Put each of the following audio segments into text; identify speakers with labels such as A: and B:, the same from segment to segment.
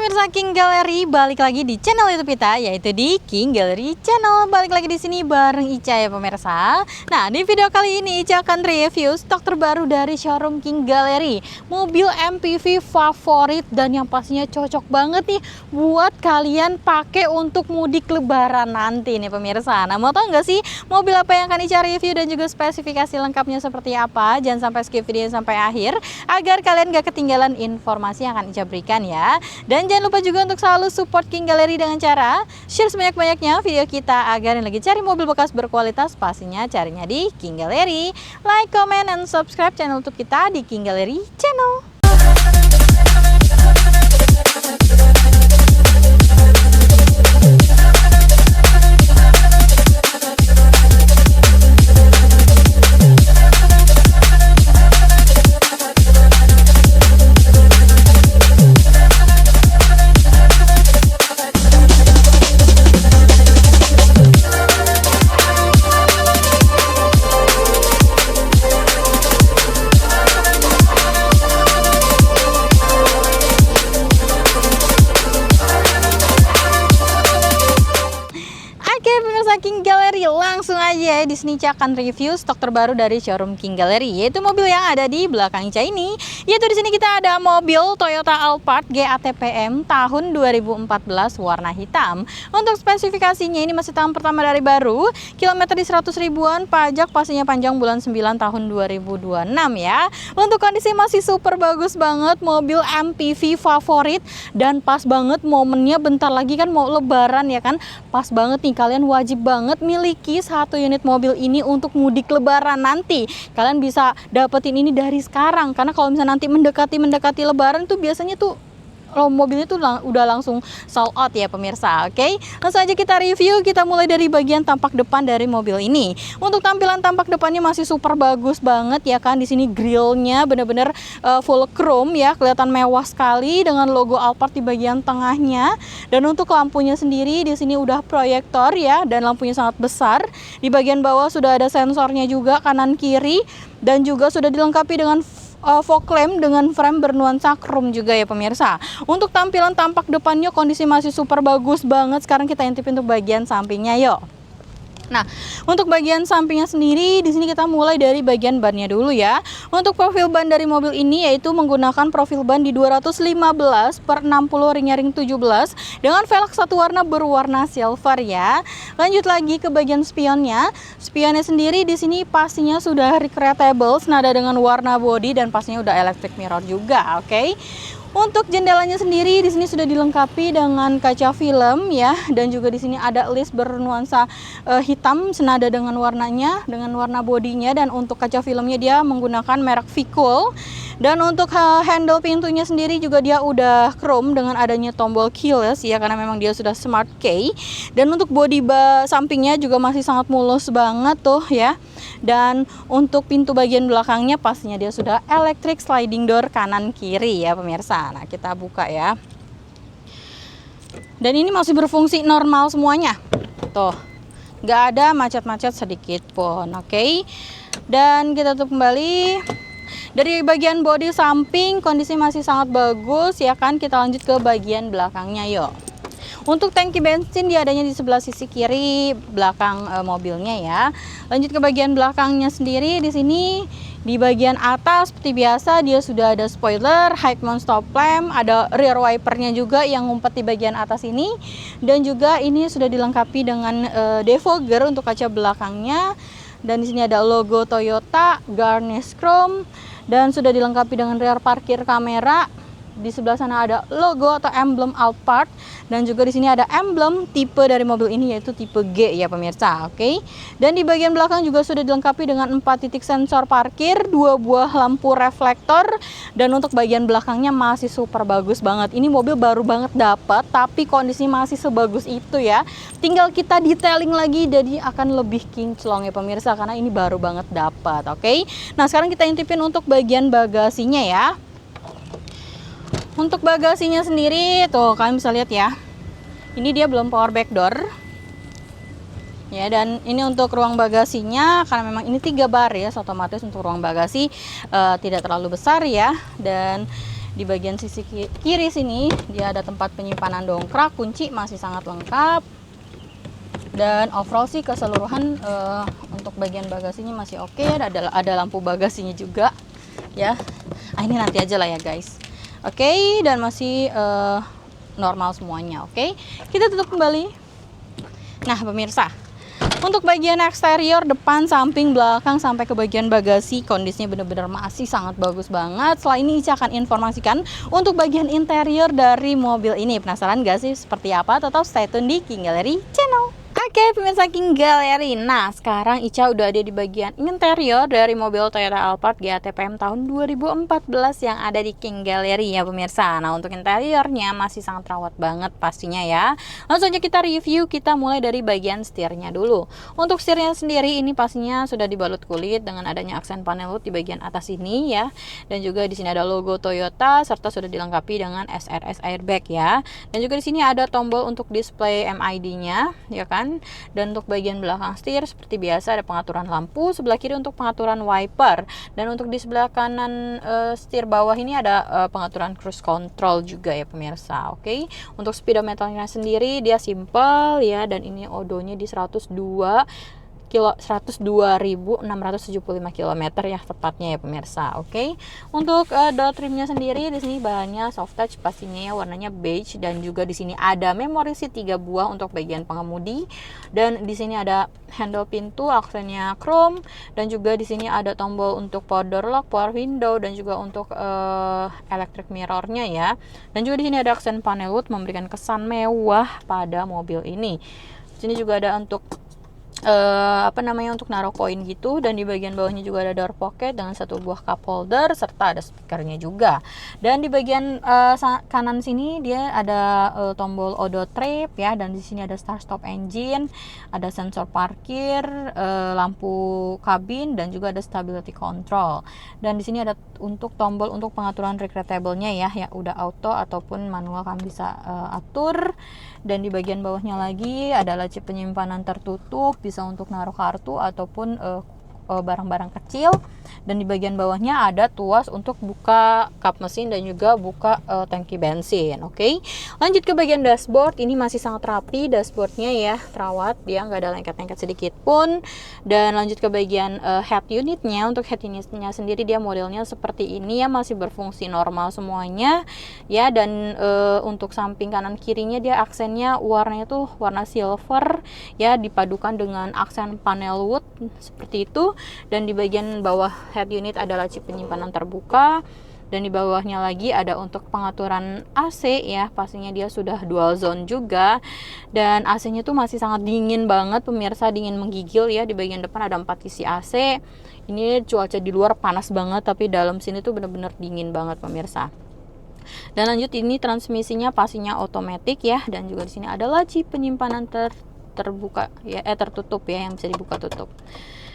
A: pemirsa King Gallery, balik lagi di channel YouTube kita, yaitu di King Gallery Channel. Balik lagi di sini bareng Ica ya pemirsa. Nah, di video kali ini Ica akan review stok terbaru dari showroom King Gallery, mobil MPV favorit dan yang pastinya cocok banget nih buat kalian pakai untuk mudik lebaran nanti nih pemirsa. Nah, mau tahu nggak sih mobil apa yang akan Ica review dan juga spesifikasi lengkapnya seperti apa? Jangan sampai skip video sampai akhir agar kalian gak ketinggalan informasi yang akan Ica berikan ya. Dan jangan lupa juga untuk selalu support King Gallery dengan cara share sebanyak-banyaknya video kita agar yang lagi cari mobil bekas berkualitas pastinya carinya di King Gallery. Like, comment, and subscribe channel YouTube kita di King Gallery Channel. King Gallery, langsung aja di sini Ica akan review stok terbaru dari showroom King Gallery, yaitu mobil yang ada di belakang Ica ini. Yaitu di sini kita ada mobil Toyota Alphard GATPM tahun 2014 warna hitam. Untuk spesifikasinya ini masih tahun pertama dari baru, kilometer di 100 ribuan, pajak pastinya panjang bulan 9 tahun 2026 ya. Untuk kondisi masih super bagus banget, mobil MPV favorit dan pas banget momennya bentar lagi kan mau lebaran ya kan. Pas banget nih, kalian wajib banget miliki satu unit mobil ini untuk mudik lebaran nanti. Kalian bisa dapetin ini dari sekarang, karena kalau misalnya nanti mendekati lebaran tuh biasanya tuh mobilnya tuh udah langsung sold out ya pemirsa. Oke, langsung aja kita review. Kita mulai dari bagian tampak depan dari mobil ini. Untuk tampilan tampak depannya masih super bagus banget ya kan. Di sini grillnya bener-bener full chrome ya, kelihatan mewah sekali dengan logo Alphard di bagian tengahnya. Dan untuk lampunya sendiri di sini udah proyektor ya, dan lampunya sangat besar. Di bagian bawah sudah ada sensornya juga kanan kiri, dan juga sudah dilengkapi dengan fog lamp dengan frame bernuansa chrome juga ya pemirsa. Untuk tampilan tampak depannya kondisi masih super bagus banget. Sekarang kita intipin untuk bagian sampingnya yuk. Nah, untuk bagian sampingnya sendiri di sini kita mulai dari bagian bannya dulu ya. Untuk profil ban dari mobil ini yaitu menggunakan profil ban di 215/60 ring-ring 17 dengan velg satu warna berwarna silver ya. Lanjut lagi ke bagian spionnya. Spionnya sendiri di sini pastinya sudah recreatable senada dengan warna body dan pastinya udah electric mirror juga, oke. Untuk jendelanya sendiri di sini sudah dilengkapi dengan kaca film ya, dan juga di sini ada list bernuansa hitam senada dengan warnanya, dengan warna bodinya. Dan untuk kaca filmnya dia menggunakan merek Vicul. Dan untuk handle pintunya sendiri juga dia udah chrome dengan adanya tombol keyless ya, karena memang dia sudah smart key. Dan untuk bodi sampingnya juga masih sangat mulus banget tuh ya. Dan untuk pintu bagian belakangnya pastinya dia sudah electric sliding door kanan kiri ya pemirsa. Nah, kita buka ya. Dan ini masih berfungsi normal semuanya. Tuh, nggak ada macet-macet sedikit pun, oke. Dan kita tutup kembali. Dari bagian bodi samping kondisi masih sangat bagus ya kan. Kita lanjut ke bagian belakangnya yuk. Untuk tangki bensin dia adanya di sebelah sisi kiri belakang mobilnya ya. Lanjut ke bagian belakangnya sendiri, di sini di bagian atas seperti biasa dia sudah ada spoiler, head mount stop lamp, ada rear wipernya juga yang ngumpet di bagian atas ini. Dan juga ini sudah dilengkapi dengan defogger untuk kaca belakangnya. Dan di sini ada logo Toyota, garnish chrome, dan sudah dilengkapi dengan rear parkir kamera. Di sebelah sana ada logo atau emblem Alphard, dan juga di sini ada emblem tipe dari mobil ini yaitu tipe G ya pemirsa, oke. Dan di bagian belakang juga sudah dilengkapi dengan 4 titik sensor parkir, 2 buah lampu reflektor, dan untuk bagian belakangnya masih super bagus banget. Ini mobil baru banget dapat, tapi kondisi masih sebagus itu ya. Tinggal kita detailing lagi jadi akan lebih kinclong ya pemirsa, karena ini baru banget dapat, oke. Nah, sekarang kita intipin untuk bagian bagasinya ya. Untuk bagasinya sendiri tuh kalian bisa lihat ya, ini dia belum power back door ya. Dan ini untuk ruang bagasinya, karena memang ini 3 baris otomatis untuk ruang bagasi tidak terlalu besar ya. Dan Di bagian sisi kiri sini dia ada tempat penyimpanan dongkrak, kunci masih sangat lengkap. Dan overall sih keseluruhan untuk bagian bagasinya masih oke. Ada lampu bagasinya juga ya. Ini nanti aja lah ya guys. Oke, dan masih normal semuanya. Oke, kita tutup kembali. Nah pemirsa, untuk bagian eksterior depan, samping, belakang sampai ke bagian bagasi kondisinya benar-benar masih sangat bagus banget. Setelah ini Ica akan informasikan untuk bagian interior dari mobil ini. Penasaran gak sih seperti apa? Tetap stay tune di King Gallery Channel. Oke pemirsa King Gallery, nah sekarang Ica udah ada di bagian interior dari mobil Toyota Alphard GATPM tahun 2014 yang ada di King Gallery ya pemirsa. Nah untuk interiornya masih sangat rawat banget pastinya ya. Langsung aja kita review, kita mulai dari bagian setirnya dulu. Untuk setirnya sendiri ini pastinya sudah dibalut kulit dengan adanya aksen panel wood di bagian atas ini ya. Dan juga di sini ada logo Toyota serta sudah dilengkapi dengan SRS airbag ya. Dan juga di sini ada tombol untuk display MID-nya ya kan. Dan untuk bagian belakang setir seperti biasa ada pengaturan lampu, sebelah kiri untuk pengaturan wiper, dan untuk di sebelah kanan setir bawah ini ada pengaturan cruise control juga ya pemirsa. Oke, untuk speedometernya sendiri dia simple ya, dan ini odonya di 102.675 km ya tepatnya ya pemirsa. Oke. Untuk door trimnya sendiri di sini bahannya soft touch pastinya ya, warnanya beige, dan juga di sini ada memori seat 3 buah untuk bagian pengemudi, dan di sini ada handle pintu aksennya chrome, dan juga di sini ada tombol untuk power door lock, power window, dan juga untuk electric mirrornya ya. Dan juga di sini ada aksen panel wood memberikan kesan mewah pada mobil ini. Di sini juga ada untuk untuk naruh koin gitu, dan di bagian bawahnya juga ada door pocket dengan satu buah cup holder serta ada speakernya juga. Dan di bagian kanan sini dia ada tombol auto trip ya, dan di sini ada start stop engine, ada sensor parkir, lampu kabin, dan juga ada stability control. Dan di sini ada untuk tombol untuk pengaturan recreatable-nya ya udah auto ataupun manual kami bisa atur. Dan di bagian bawahnya lagi ada laci penyimpanan tertutup, bisa untuk naruh kartu ataupun barang-barang kecil. Dan di bagian bawahnya ada tuas untuk buka kap mesin dan juga buka tangki bensin. Oke, lanjut ke bagian dashboard. Ini masih sangat rapi dashboardnya ya, terawat, dia nggak ada lengket-lengket sedikit pun. Dan lanjut ke bagian head unitnya. Untuk head unitnya sendiri dia modelnya seperti ini ya, masih berfungsi normal semuanya ya. Dan untuk samping kanan kirinya dia aksennya warnanya tuh warna silver ya, dipadukan dengan aksen panel wood seperti itu. Dan di bagian bawah head unit ada laci penyimpanan terbuka, dan di bawahnya lagi ada untuk pengaturan AC ya, pastinya dia sudah dual zone juga. Dan AC-nya tuh masih sangat dingin banget pemirsa, dingin menggigil ya. Di bagian depan ada 4 isi AC. Ini cuaca di luar panas banget, tapi dalam sini tuh bener-bener dingin banget pemirsa. Dan lanjut, ini transmisinya pastinya otomatis ya, dan juga di sini ada laci penyimpanan terbuka ya, tertutup ya, yang bisa dibuka tutup.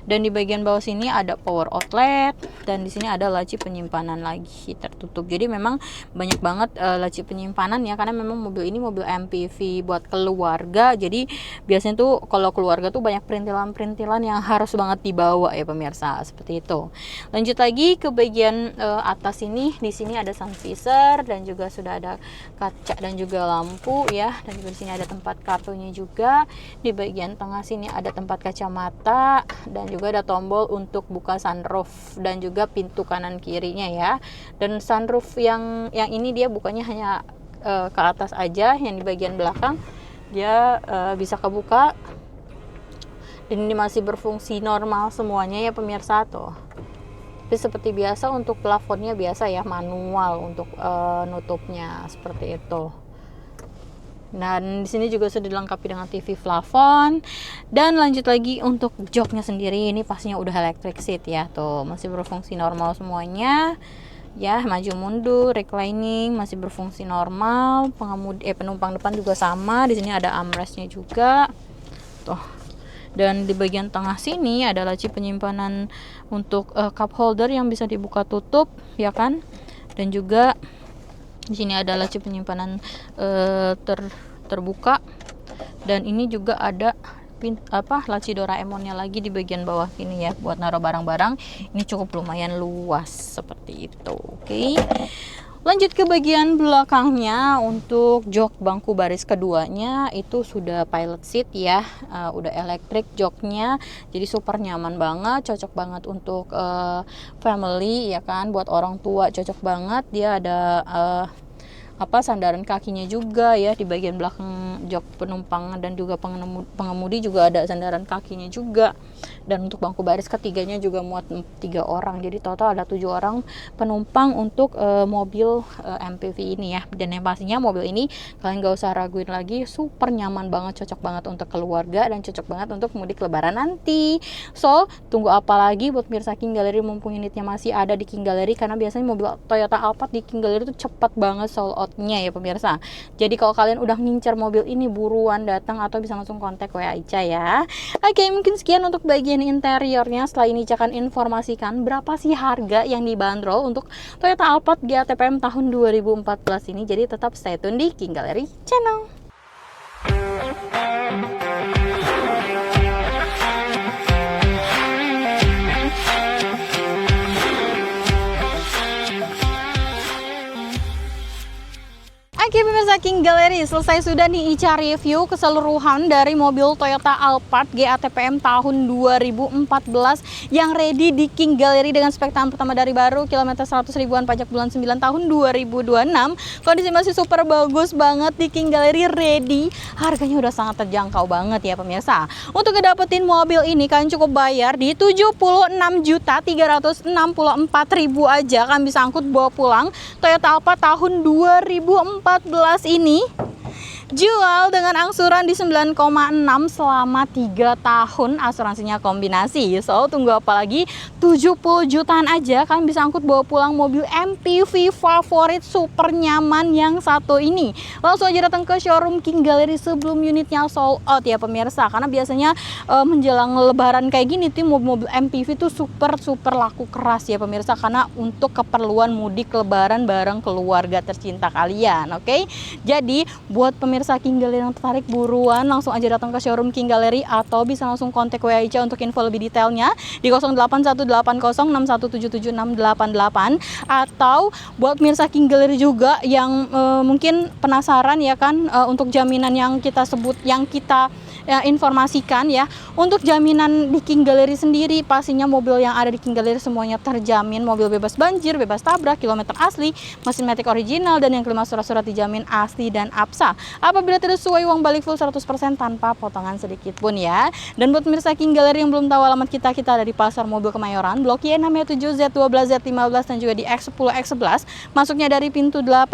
A: Dan di bagian bawah sini ada power outlet, dan di sini ada laci penyimpanan lagi tertutup. Jadi memang banyak banget laci penyimpanan ya, karena memang mobil ini mobil MPV buat keluarga. Jadi biasanya tuh kalau keluarga tuh banyak perintilan-perintilan yang harus banget dibawa ya pemirsa, seperti itu. Lanjut lagi ke bagian atas ini. Di sini ada sun visor, dan juga sudah ada kaca dan juga lampu ya. Dan juga di sini ada tempat kartunya juga. Di bagian tengah sini ada tempat kacamata, dan juga ada tombol untuk buka sunroof dan juga pintu kanan kirinya ya. Dan sunroof yang ini dia bukanya hanya ke atas aja, yang di bagian belakang dia bisa kebuka. Dan ini masih berfungsi normal semuanya ya pemirsa tuh. Tapi seperti biasa untuk plafonnya biasa ya, manual untuk nutupnya seperti itu. Dan di sini juga sudah dilengkapi dengan TV plafon. Dan lanjut lagi untuk joknya sendiri, ini pastinya udah electric seat ya, tuh masih berfungsi normal semuanya ya, maju mundur, reclining masih berfungsi normal. Penumpang depan juga sama, di sini ada armrestnya juga tuh. Dan di bagian tengah sini ada laci penyimpanan untuk cup holder yang bisa dibuka tutup ya kan. Dan juga di sini ada laci penyimpanan terbuka, dan ini juga ada laci Doraemonnya lagi di bagian bawah ini ya, buat naruh barang-barang. Ini cukup lumayan luas seperti itu. Oke. Lanjut ke bagian belakangnya, untuk jok bangku baris keduanya itu sudah pilot seat ya, udah elektrik joknya, jadi super nyaman banget, cocok banget untuk family ya kan, buat orang tua cocok banget. Dia ada sandaran kakinya juga ya di bagian belakang jok penumpang, dan juga pengemudi juga ada sandaran kakinya juga. Dan untuk bangku baris ketiganya juga muat 3 orang, jadi total ada 7 orang penumpang untuk mobil MPV ini ya. Dan yang pastinya mobil ini kalian gak usah raguin lagi, super nyaman banget, cocok banget untuk keluarga dan cocok banget untuk mudik lebaran nanti. So tunggu apa lagi buat pemirsa King Gallery, mumpung unitnya masih ada di King Gallery, karena biasanya mobil Toyota Alphard di King Gallery itu cepat banget sold out-nya ya pemirsa. Jadi kalau kalian udah ngincer mobil ini, buruan datang atau bisa langsung kontak WA Ica ya. Oke, mungkin sekian untuk bagian interiornya. Setelah ini Ica akan informasikan berapa sih harga yang dibanderol untuk Toyota Alphard GATPM tahun 2014 ini. Jadi tetap stay tune di King Gallery Channel. Oke pemirsa King Gallery, selesai sudah nih Ica review keseluruhan dari mobil Toyota Alphard GATPM tahun 2014 yang ready di King Gallery dengan spek tahun pertama dari baru, kilometer 100 ribuan, pajak bulan 9 tahun 2026. Kondisi masih super bagus banget di King Gallery, ready. Harganya udah sangat terjangkau banget ya pemirsa. Untuk ngedapetin mobil ini kalian cukup bayar di 76.364.000 aja, kalian bisa angkut bawa pulang Toyota Alphard tahun 2014 ini. Jual dengan angsuran di 9,6 selama 3 tahun, asuransinya kombinasi. So tunggu apa lagi, 70 jutaan aja kalian bisa angkut bawa pulang mobil MPV favorit super nyaman yang satu ini. Langsung aja datang ke showroom King Gallery sebelum unitnya sold out ya pemirsa. Karena biasanya menjelang lebaran kayak gini tuh mobil MPV tuh super laku keras ya pemirsa, karena untuk keperluan mudik lebaran bareng keluarga tercinta kalian. Oke, jadi buat pemirsa King Gallery yang tertarik, buruan langsung aja datang ke showroom King Gallery atau bisa langsung kontak WA Ica untuk info lebih detailnya di 081801877688. Atau buat pemirsa King Gallery juga yang mungkin penasaran ya kan, untuk jaminan yang kita sebut, yang kita informasikan ya, untuk jaminan di King Gallery sendiri pastinya mobil yang ada di King Gallery semuanya terjamin, mobil bebas banjir, bebas tabrak, kilometer asli, mesin matic original, dan yang kelima surat-surat dijamin asli dan absa. Apabila tidak sesuai, uang balik full 100% tanpa potongan sedikit pun ya. Dan buat pemirsa King Gallery yang belum tahu alamat kita ada di Pasar Mobil Kemayoran, Blok Y 67 Z12 Z15 dan juga di X10 X11, masuknya dari pintu 8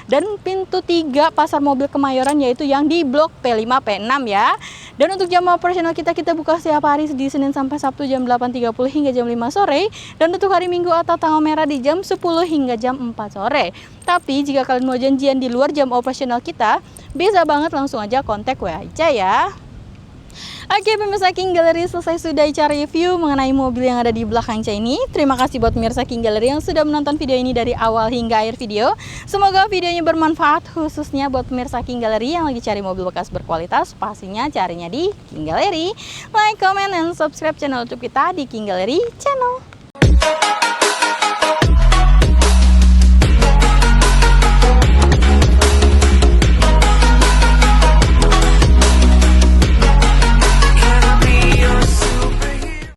A: dan pintu 3 Pasar Mobil Kemayoran, yaitu yang di Blok P5 P6 ya. Dan untuk jam operasional kita buka setiap hari di Senin sampai Sabtu jam 8.30 hingga jam 5 sore, dan untuk hari Minggu atau tanggal merah di jam 10 hingga jam 4 sore. Tapi jika kalian mau janjian di luar jam operasional kita, bisa banget langsung aja kontak WA Ica ya. Oke pemirsa King Gallery, selesai sudah Ica review mengenai mobil yang ada di belakang Ica ini. Terima kasih buat pemirsa King Gallery yang sudah menonton video ini dari awal hingga akhir video. Semoga videonya bermanfaat, khususnya buat pemirsa King Gallery yang lagi cari mobil bekas berkualitas. Pastinya carinya di King Gallery. Like, comment, dan subscribe channel YouTube kita di King Gallery Channel.